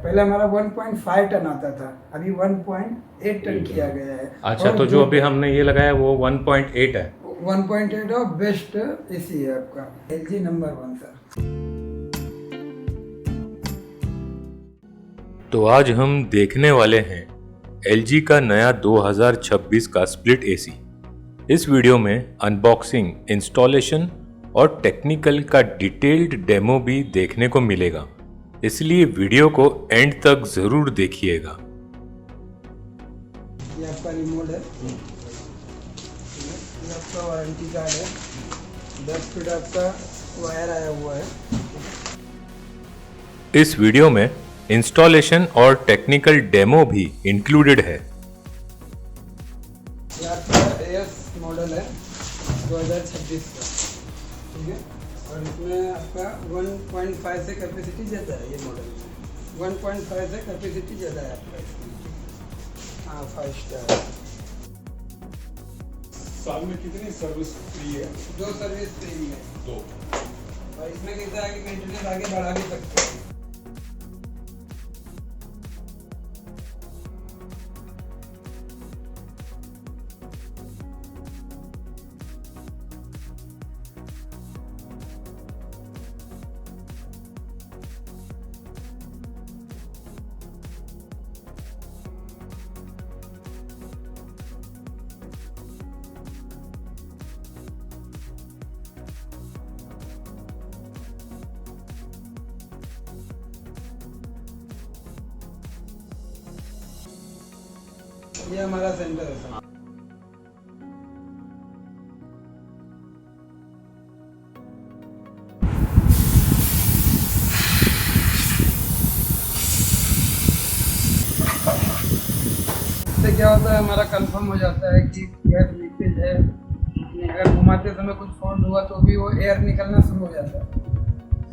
पहले हमारा 1.5 टन आता था, अभी 1.8 टन किया गया है। अच्छा, और तो जो अभी हमने ये लगाया वो 1.8 है। 1.8 और बेस्ट एसी है आपका, LG नंबर 1 सर। तो आज हम देखने वाले हैं LG का नया 2026 का स्प्लिट एसी। इस वीडियो में अनबॉक्सिंग, इंस्टॉलेशन और टेक्निकल का डिटेल्ड डेमो भी देखने को मिलेगा, इसलिए वीडियो को एंड तक जरूर देखिएगा। ये आपका रिमोट है, ये आपका वारंटी कार्ड है, 10 फीट आपका वायर आया हुआ है। इस वीडियो में इंस्टॉलेशन और टेक्निकल डेमो भी इंक्लूडेड है। ये आपका AS मॉडल है 2026 का, ठीक है। और इसमें आपका 1.5 से कैपेसिटी ज़्यादा है, ये मॉडल में 1.5 से कैपेसिटी ज़्यादा है आपका इसमें। हाँ, 5 स्टार। साल में कितनी सर्विस फ्री है? 2 सर्विस फ्री है। 2। और इसमें कैसा है कि मेंटेनेंस आगे बढ़ा भी सकते हैं। ये हमारा सेंटर है सर। इससे क्या होता है, हमारा कंफर्म हो जाता है कि गैस लीकेज है। अगर घुमाते समय कुछ फॉल्ट हुआ तो भी वो एयर निकलना शुरू हो जाता है,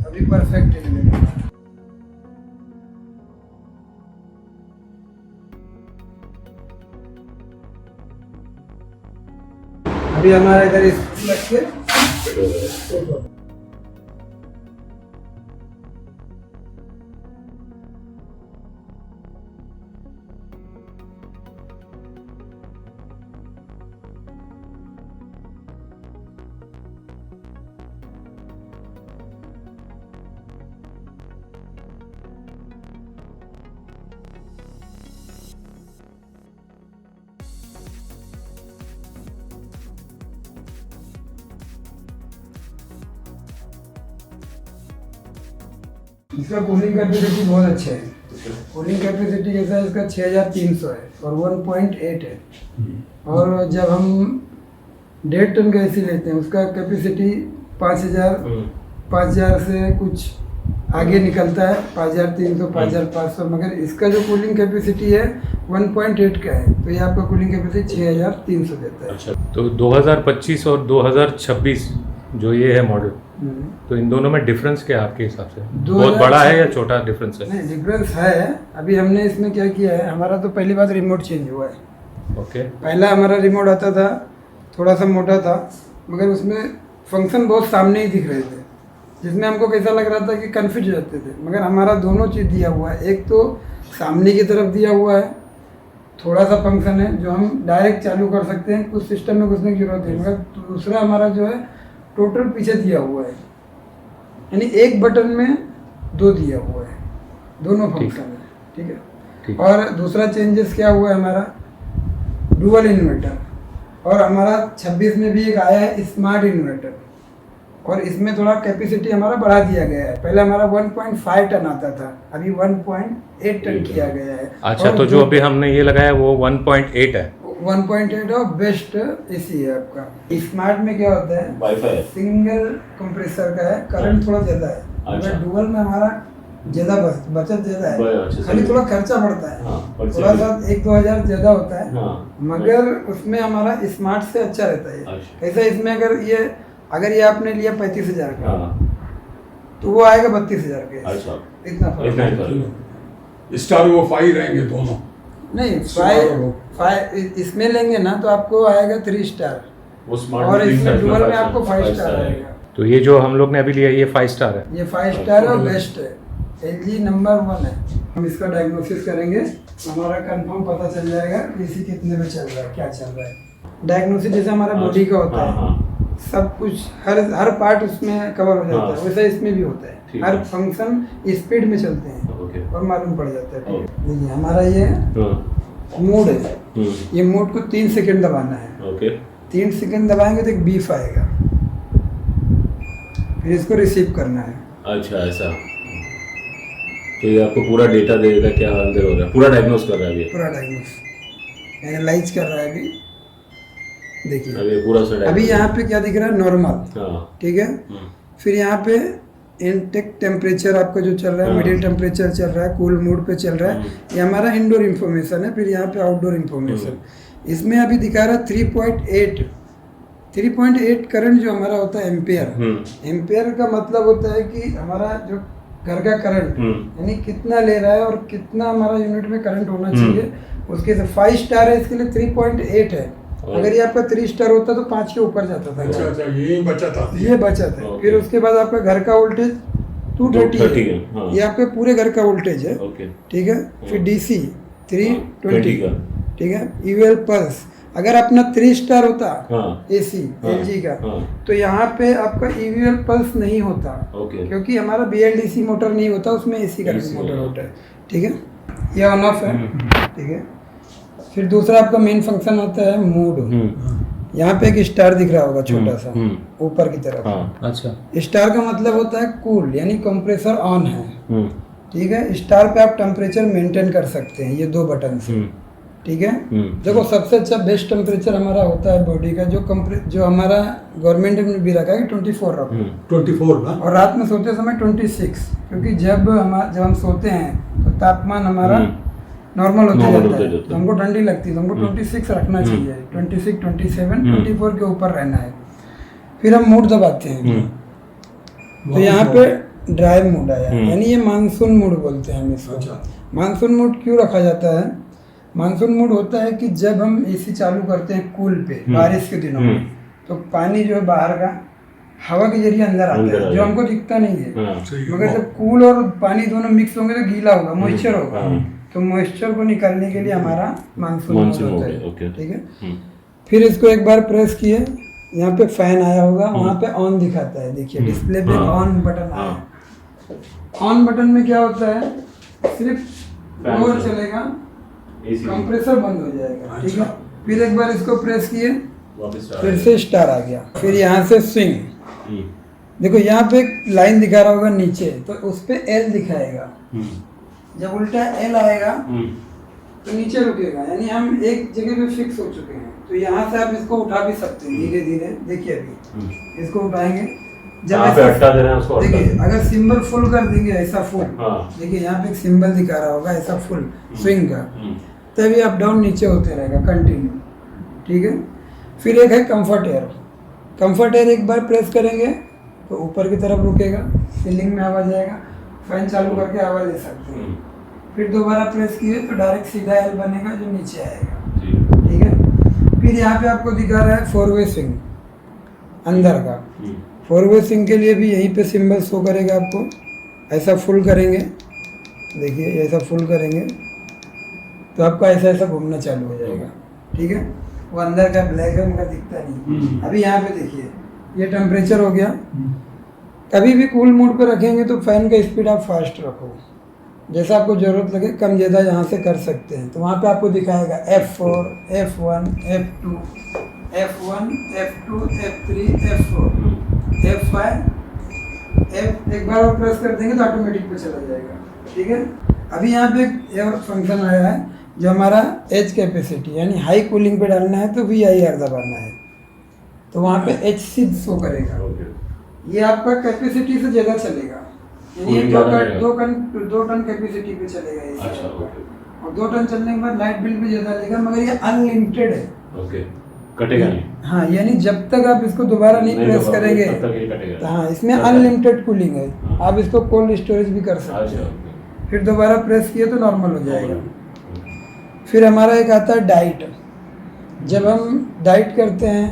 अभी परफेक्ट है। अभी हमारा इधर स्क्रू लग के इसका कूलिंग कैपेसिटी बहुत अच्छा है। कूलिंग कैपेसिटी जैसा इसका 6300 है और 1.8 है। और जब हम 1.5 टन का एसी लेते हैं उसका कैपेसिटी 5000 से कुछ आगे निकलता है, 5300 5500, मगर इसका जो कूलिंग कैपेसिटी है 1.8 का है, तो ये आपका कूलिंग कैपेसिटी 6300 देता है। अच्छा, तो 2025 और 2026 जो ये है मॉडल, तो इन दोनों में डिफरेंस क्या है आपके हिसाब से? बहुत बड़ा है या छोटा डिफरेंस है? नहीं, डिफरेंस है। अभी हमने इसमें क्या किया है, हमारा तो पहली बात रिमोट चेंज हुआ है। ओके। पहला हमारा रिमोट आता था, थोड़ा सा मोटा था, मगर उसमें फंक्शन बहुत सामने ही दिख रहे थे, जिसमें हमको कैसा लग रहा था कि कन्फ्यूज रहते थे। मगर हमारा दोनों चीज़ दिया हुआ है, एक तो सामने की तरफ दिया हुआ है, थोड़ा सा फंक्शन है जो हम डायरेक्ट चालू कर सकते हैं, कुछ सिस्टम में घुसने की जरूरत है। मगर दूसरा हमारा जो है टोटल पीछे दिया हुआ है, यानी एक बटन में 2 दिया हुआ है, दोनों फंक्शन है, ठीक है। और दूसरा चेंजेस क्या हुआ है, हमारा डुअल इन्वर्टर, और हमारा 26 में भी एक आया है स्मार्ट इन्वर्टर, और इसमें थोड़ा कैपेसिटी हमारा बढ़ा दिया गया है। पहले हमारा 1.5 टन आता था, अभी 1.8 टन किया गया है। अच्छा, तो जो अभी हमने ये लगाया वो 1.8 है। 1.8 और बेस्ट एसी है आपका। स्मार्ट में क्या होता है, वाईफाई सिंगल कंप्रेसर का है, करंट थोड़ा ज़्यादा है। अच्छा। डुअल में हमारा ज़्यादा बचत ज़्यादा है, खाली थोड़ा खर्चा बढ़ता है। हाँ, थोड़ा सा 1-2 हज़ार ज़्यादा होता है। हाँ। मगर उसमें हमारा स्मार्ट से अच्छा रहता है। अच्छा। कैसा, इसमें अगर ये आपने लिया 35,000 का, हाँ। तो वो आएगा 32,000 का। अच्छा, इतना फर्क इतना है। ही फर्क है। स्टार वो 5 रहेंगे दोनों। नहीं, Subaru। 5 इसमें लेंगे ना तो आपको आएगा 3 स्टार, वो स्मार्ट और मीटिंग इसमें साइज डुअल में फाइव आपको 5 स्टार आएगा। आएगा। तो ये जो हम लोग ने अभी लिया ये 5 स्टार है। ये 5 स्टार और बेस्ट है। LG नंबर 1 है। हम इसका डायग्नोसिस करेंगे, हमारा कंफर्म पता चल जाएगा कि एसी कितने में चल रहा है, क्या चल रहा है। डायग्नोसिस जैसे हमारा बॉडी का होता है, सब कुछ हर पार्ट उसमें कवर हो जाता है, वैसे इसमें भी होता है। हर फंक्शन स्पीड में चलते हैं और मालूम पड़ जाता है। देखिए हमारा ये मोड है, ये मोड को 3 सेकंड दबाना है। 3 सेकंड दबाएंगे तो एक बीफ आएगा, फिर इसको रिसीव करना है। अच्छा ऐसा, तो ये आपको पूरा डेटा देगा क्या अंदर हो रहा है, पूरा डायग्नोस कर रहा है अभी, पूरा डायग्नोस एनालाइज कर रहा है अभी। देखिए अभी पूरा सा अभी यहाँ पे क्या दिख रहा है, नॉर्मल, हाँ ठीक है। फिर यहाँ पे इनटेक टेम्परेचर आपका जो चल रहा है, मिडिल टेम्परेचर चल रहा है, कूल मोड पे चल रहा है, ये हमारा इंडोर इंफॉर्मेशन है। फिर यहाँ पे आउटडोर इंफॉर्मेशन, इसमें अभी दिखा रहा है 3.8 करंट जो हमारा होता है एम्पेयर। एम्पेयर का मतलब होता है कि हमारा जो घर का करंट यानी कितना ले रहा है और कितना हमारा यूनिट में करंट होना चाहिए, उसके से 5 स्टार है, इसके लिए 3.8 है। अगर ये आपका 3 स्टार होता तो 5 के ऊपर जाता था। अच्छा ये बचत आती है, ये बचत है। फिर उसके बाद आपका घर का वोल्टेज 230 है, हाँ। ये आपके पूरे घर का वोल्टेज है, ओके ठीक है। फिर DC 320, का, ठीक है। यूएल पल्स अगर अपना 3 स्टार होता हाँ AC LG का, हाँ तो यहाँ पे आपका यूएल पल्स नहीं होता, ओके क्योंकि हमारा BLDC मोटर नहीं होता, उसमें AC का मोटर होता है, ठीक है। ये ऑन ऑफ है, ठीक है। फिर दूसरा आपका मेन फंक्शन होता है मूड। यहाँ पे एक स्टार दिख रहा होगा छोटा सा ऊपर की तरफ, हाँ अच्छा, स्टार का मतलब होता है कूल, यानी कंप्रेसर ऑन है, ठीक है। स्टार पे आप टेम्परेचर मेंटेन कर सकते हैं, ये 2 बटन से, ठीक है। देखो सबसे अच्छा बेस्ट टेम्परेचर हमारा होता है बॉडी का, जो हमारा गवर्नमेंट ने भी रखा है कि 24 रखो, 24 ना, और रात में सोते समय 26, क्योंकि जब हम सोते हैं तो तापमान हमारा नॉर्मल होते जाता है, तो हमको ठंडी लगती है, तो हमको 26 रखना चाहिए, 26, 27, 24 के ऊपर रहना है। फिर हम मूड दबाते हैं, तो यहाँ पे ड्राइव मूड आया, यानी ये मानसून मूड बोलते हैं हम इसको। मानसून मूड क्यों रखा जाता है? मानसून मूड होता है कि जब हम एसी चालू करते हैं कूल पे बारिश के दिनों में, तो पानी जो है बाहर का हवा के जरिए अंदर आता है, जो हमको दिखता नहीं है, मगर जब कूल और पानी दोनों मिक्स होंगे तो गीला होगा, मॉइस्चर होगा, तो मॉइस्चर को निकालने के लिए हमारा मानसून मूड होता है, ठीक है। फिर इसको एक बार प्रेस किए, यहाँ पे फैन आया होगा, वहाँ पे ऑन दिखाता है, देखिए डिस्प्ले पे ऑन बटन आया। ऑन बटन में क्या होता है, सिर्फ ब्लोअर चलेगा, कंप्रेसर बंद हो जाएगा, ठीक है। फिर एक बार इसको प्रेस किए, फिर से स्टार आ गया। फिर यहाँ से स्विंग, देखो यहाँ पे एक लाइन दिखा रहा होगा नीचे, तो उस पे L दिखाएगा, जब उल्टा L आएगा तो नीचे रुकेगा, यानी हम एक जगह पे फिक्स हो चुके हैं। तो यहाँ से आप इसको उठा भी सकते हैं धीरे धीरे, देखिए अभी इसको उठाएंगे, जब ऐसा देखिए अगर सिंबल फुल कर देंगे ऐसा फुल, देखिए यहाँ पे एक सिंबल दिखा रहा होगा ऐसा फुल स्विंग का, तभी अप डाउन नीचे होते रहेगा कंटिन्यू, ठीक है। फिर एक है कंफर्ट एयर। कंफर्ट एयर एक बार प्रेस करेंगे तो ऊपर की तरफ रुकेगा, सीलिंग में हवा जाएगा, फैन चालू करके हवा ले सकते हैं। फिर दोबारा प्रेस किए तो डायरेक्ट सीधा एल बनेगा जो नीचे आएगा, ठीक है। फिर यहाँ पे आपको दिखा रहा है 4-वे स्विंग अंदर का। 4-वे स्विंग के लिए भी यहीं पे सिंबल शो करेगा आपको, ऐसा फुल करेंगे, देखिए ऐसा फुल करेंगे तो आपका ऐसा ऐसा घूमना चालू हो जाएगा, ठीक है। वो अंदर का ब्लैक है, उनका दिखता नहीं। अभी यहाँ पे देखिए ये टेम्परेचर हो गया। कभी भी कूल मोड पे रखेंगे तो फैन का स्पीड आप फास्ट रखो, जैसा आपको ज़रूरत लगे कम ज़्यादा यहाँ से कर सकते हैं। तो वहाँ पे आपको दिखाएगा F4, F1, F2, F1, F2, F3, F4, F5, एक बार और प्रेस कर देंगे तो ऑटोमेटिक पे चला जाएगा, ठीक है। अभी यहाँ पे एक फंक्शन आया है जो हमारा एज कैपेसिटी, यानी हाई कूलिंग पे डालना है तो VIR दबाना है, तो वहाँ पे HC शो करेगा। ये आपका कैपेसिटी से ज़्यादा चलेगा, यानी 2 टन कैपेसिटी पे चलेगा ये, अच्छा, और 2 टन चलने के बाद लाइट बिल भी ज़्यादा लेगा, मगर ये अनलिमिटेड है, ओके, कटेगा नहीं। हाँ, यानी जब तक आप इसको दोबारा नहीं प्रेस करेंगे तो हाँ, इसमें अनलिमिटेड कूलिंग है, आप इसको कोल्ड स्टोरेज भी कर सकते हैं। फिर दोबारा प्रेस किए तो नॉर्मल हो जाएगा। फिर हमारा एक आता है डाइट। जब हम डाइट करते हैं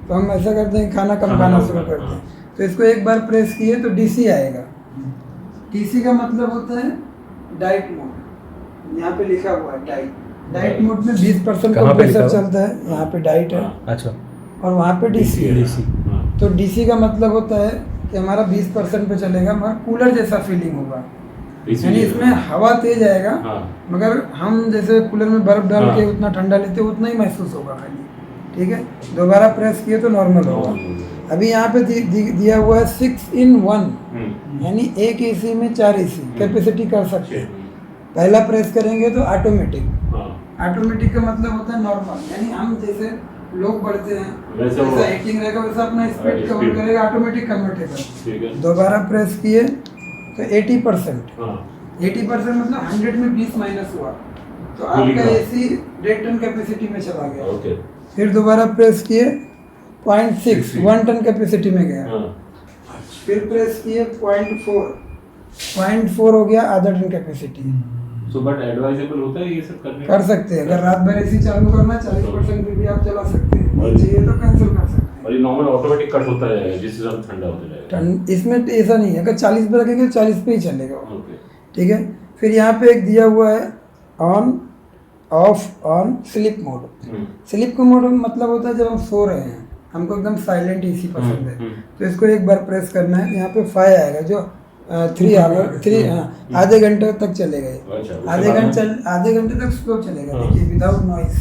तो हम ऐसा करते हैं, खाना कम खाना शुरू करते हैं, तो इसको एक बार प्रेस किए तो DC आएगा, डीसी का मतलब होता है डाइट मोड, यहाँ पे लिखा हुआ है डाइट मोड में 20% कहाँ पे लिखा कंप्रेसर हुआ? चलता है, यहाँ पे डाइट है अच्छा और वहाँ पे डीसी है। डीसी हाँ, तो डीसी का मतलब होता है कि हमारा 20% पे चलेगा मगर कूलर जैसा फीलिंग होगा, यानी इसमें हवा तेज आएगा हाँ, मगर हम जैसे कूलर में बर्फ डाल के हाँ। उतना ठंडा लेते हैं उतना ही महसूस होगा खाली। ठीक है, दोबारा प्रेस किए तो नॉर्मल होगा। अभी यहाँ पे दिया हुआ है 6 in 1, यानी एक एसी में 4 एसी कैपेसिटी कर सकते हैं। पहला प्रेस करेंगे तो ऑटोमेटिक, हाँ, ऑटोमेटिक का मतलब होता है नॉर्मल, यानी हम जैसे लोग बढ़ते हैं वैसे वो- जैसा हीटिंग रहेगा वैसा अपना स्पीड कवर speed। करेगा, ऑटोमेटिक कन्वर्टेबल। ठीक है, दोबारा प्रेस किए तो 80%, हाँ, 80% मतलब 100 में 20 माइनस हुआ तो Cooling आपका का। एसी 1.5 टन कैपेसिटी में चला गया। ओके, फिर दोबारा प्रेस किए 0.6 1 टन कैपेसिटी में गया। हाँ, फिर प्रेस किए 0.4 हो गया आधा ton capacity. So but advisable होता है ये सब करने कर सकते हैं, अगर रात भर एसी चालू करना है 40% पे भी आप चला सकते हैं, नहीं चाहिए तो कैंसिल कर सकते हैं। और ये नॉर्मल ऑटोमेटिक कट होता है जिससे सब ठंडा होता जाएगा। ठंड इसमें ऐसा नहीं है, अगर 40 पे रखेंगे तो 40 पे ही चलेगा वो। ओके, ठीक है, फिर यहाँ पे एक दिया हुआ है on off on sleep mode. Sleep का मोड मतलब होता है जब हम सो रहे हैं, हमको एकदम साइलेंट एसी पसंद है तो इसको एक बार प्रेस करना है, यहाँ पे 5 आएगा जो 3 आवर 3 आधे घंटे तक चलेगा ये। अच्छा, उसके आधे बाद घंटे आधे घंटे तक स्लो चलेगा। हाँ। देखिए विदाउट नॉइस,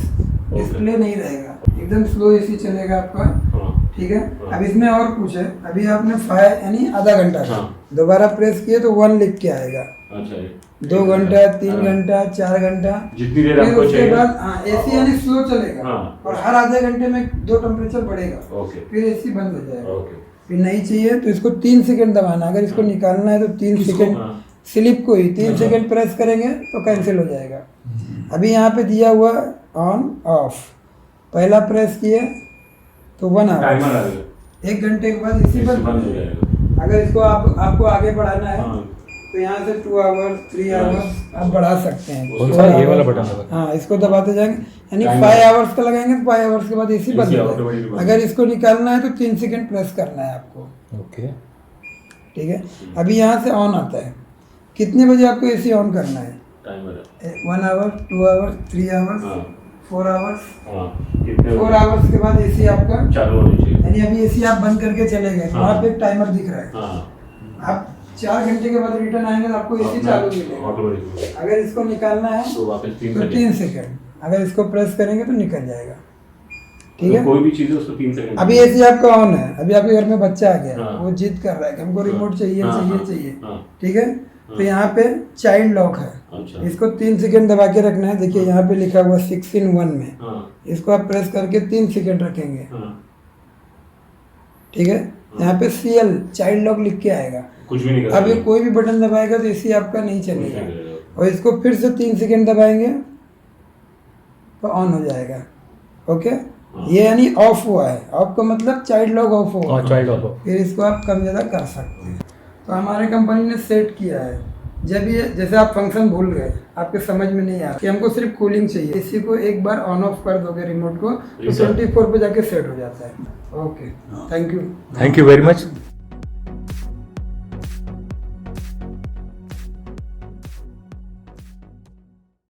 डिस्प्ले नहीं रहेगा, एकदम स्लो एसी चलेगा आपका। हाँ, ठीक है, हाँ। अब इसमें और कुछ है, अभी आपने 5 यानी आधा घंटा हाँ। दोबारा प्रेस किए तो 1 लिख के आएगा, अच्छा, ये 2 घंटा 3 हाँ। घंटा 4 घंटा। जितनी देर फिर आपको उसके चाहिए। बाद एसी यानी स्लो चलेगा हाँ। और हर आधे घंटे में 2 टेम्परेचर बढ़ेगा, ओके, फिर एसी बंद हो जाएगा। ओके, फिर नहीं चाहिए तो इसको 3 सेकंड दबाना, अगर इसको निकालना है तो 3 इसको, सेकंड हाँ। स्लिप को ही 3 सेकंड प्रेस करेंगे तो कैंसिल हो जाएगा। अभी यहाँ पे दिया हुआ ऑन ऑफ, पहला प्रेस किए तो 1 टाइमर आवर, आ गया, 1 घंटे के बाद एसी बंद बंद हो जाएगा। अगर इसको आपको आगे बढ़ाना है हाँ, तो यहाँ से 2 आवर्स 3 आवर्स आप बढ़ा सकते हैं। कौन सा? 4 ये वाला hours। बटन दबा। हाँ, इसको दबाते जाएंगे, यानी Timer। 5 आवर्स का लगाएंगे तो 5 आवर्स के बाद एसी बंद AC हो automatic जाएगा। बंद। अगर इसको निकालना है तो 3 सेकंड प्रेस करना है आपको। ओके ठीक है, अभी यहाँ से ऑन आता है, कितने बजे आपको एसी ऑन करना है? टाइमर है। 1 आवर 2 आवर्स 3 आवर्स हाँ, 4 आवर्स। हाँ, कितने 4 आवर्स के बाद एसी आपका, चालू होनी चाहिए। यानी अभी एसी आप बंद करके चले गए, हाँ। वहाँ पे एक टाइमर दिख रहा है। हाँ, आप 4 घंटे के बाद रिटर्न आएंगे तो आपको एसी चालू मिलेगा। ऑटोमेटिक अगर इसको निकालना है तो वापस 3 तो सेकंड। 3 सेकंड, अगर इसको प्रेस करेंगे तो निकल जाएगा। ठीक है, कोई भी चीज है उसको 3 सेकंड। अभी एसी आपका ऑन है, अभी आपके घर में बच्चा आ गया, हाँ। वो जिद कर रहा है कि हमको रिमोट चाहिए हाँ, चाहिए हाँ, चाहिए। हाँ। ठीक है, तो यहाँ पे चाइल्ड लॉक है, अच्छा, इसको 3 सेकंड दबा के रखना है। देखिए यहाँ पे लिखा हुआ 6 in 1 में, हाँ, इसको आप प्रेस करके 3 सेकंड रखेंगे। हाँ, ठीक है, यहाँ पे CL चाइल्ड लॉक लिख के आएगा। कुछ भी नहीं कर अब ये कोई भी बटन दबाएगा तो एसी आपका नहीं चलेगा, चलेगा। और इसको फिर से 3 सेकंड दबाएंगे तो ऑन हो जाएगा। ओके, ये यानी ऑफ हुआ है, ऑफ का मतलब चाइल्ड लॉक ऑफ हुआ। हाँ चाइल्ड ऑफ। फिर इसको आप कम ज़्यादा कर सकते हैं। तो हमारे कंपनी ने सेट किया है, जब ये जैसे आप फंक्शन भूल गए, आपके समझ में नहीं आ रहा कि हमको सिर्फ कूलिंग चाहिए, इसी को एक बार ऑन ऑफ कर दोगे रिमोट को तो 24 पे जाके सेट हो जाता है। Okay, thank you. Thank you very much.